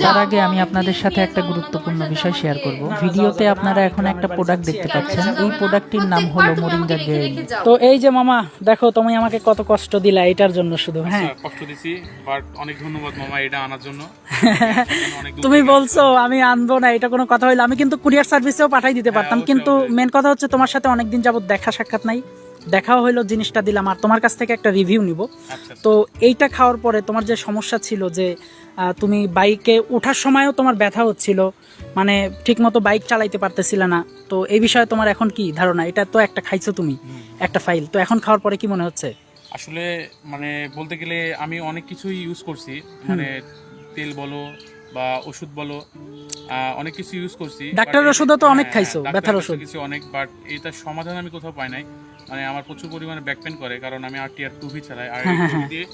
তার আগে আমি আপনাদের সাথে একটা গুরুত্বপূর্ণ বিষয় শেয়ার করব। ভিডিওতে আপনারা এখন একটা প্রোডাক্ট দেখতে পাচ্ছেন। এই প্রোডাক্টটির নাম হলো মোরিঙ্গা গ্রেইন। তো এই যে মামা দেখো, তুমি আমাকে কত কষ্ট দিলা এটার জন্য শুধু। হ্যাঁ, কষ্ট দিছি, বাট অনেক ধন্যবাদ মামা এটা আনার জন্য। তুমি বলছো আমি আনবো না, এটা কোনো কথা হইলো? আমি কিন্তু কুরিয়ার সার্ভিসেও পাঠাই দিতে পারতাম, কিন্তু মেন কথা হচ্ছে তোমার সাথে অনেকদিন যাবত দেখা সাক্ষাৎ নাই, দেখাও হইলো, জিনিসটা দিলাম, আর তোমার কাছ থেকে একটা রিভিউ নিব। তো এইটা খাওয়ার পরে তোমার যে সমস্যা ছিল যে তুমি বাইকে ওঠার সময়ও তোমার ব্যথা হচ্ছিল, মানে ঠিকমতো বাইক চালাইতে পারতেছিলে না, তো এই বিষয়ে তোমার এখন কি ধারণা? এটা তো একটা খাইছো তুমি, একটা ফাইল, তো এখন খাওয়ার পরে কি মনে হচ্ছে? আসলে মানে বলতে গেলে আমি অনেক কিছুই ইউজ করছি, মানে তেল বলো বা ওষুধ বলো, অনেক কিছু ইউজ করছি। ডাক্তারের ওষুধও তো অনেক খাইছো, ব্যথার ওষুধ কিছু অনেক, বাট এটার সমাধান আমি কোথাও পাই নাই। মানে আমার প্রচুর পরিমাণে ব্যাক পেন করে, কারণ আমি RTR 2V চালাই, আর দিয়ে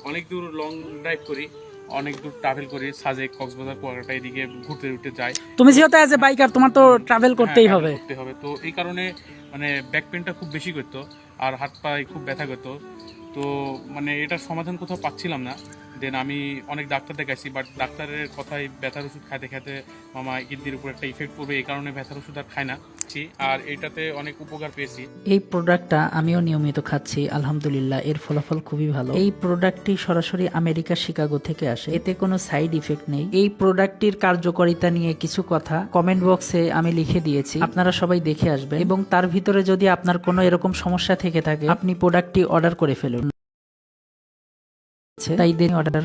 অনেক দূর লং ড্রাইভ করি, অনেক দূর ট্রাভেল করি, সাজেক, কক্সবাজার, কুয়াকাটা এদিকে ঘুরতে ঘুরতে যাই। তুমি যেহেতু অ্যাজ এ বাইকার, তোমার তো ট্রাভেল করতেই হবে। তো এই কারণে মানে ব্যাক পেনটা খুব বেশি করতো, আর হাত পায়ে খুব ব্যথা করতো। তো মানে এটার সমাধান কোথাও পাচ্ছিলাম না। দেন আমি অনেক ডাক্তার দেখাইছি, বাট ডাক্তারের কথাই ব্যথার ওষুধ খাইতে খাইতে মামা কিডনির উপর একটা ইফেক্ট পড়বে, এই কারণে ব্যথার ওষুধ আর খাই না, আর এটাতে অনেক উপকার পেয়েছি। এই প্রোডাক্টটা আমিও নিয়মিত খাচ্ছি, আলহামদুলিল্লাহ এর ফলাফল খুবই ভালো। এই প্রোডাক্টটি সরাসরি আমেরিকা শিকাগো থেকে আসে, এতে কোনো সাইড ইফেক্ট নেই। এই প্রোডাক্টটির কার্যকারিতা নিয়ে কিছু কথা কমেন্ট বক্সে আমি লিখে দিয়েছি, আপনারা সবাই দেখে আসবেন, এবং তার ভিতরে যদি আপনার কোনো এরকম সমস্যা থেকে থাকে আপনি প্রোডাক্টটি অর্ডার করে ফেলুন। তাই দিন অর্ডার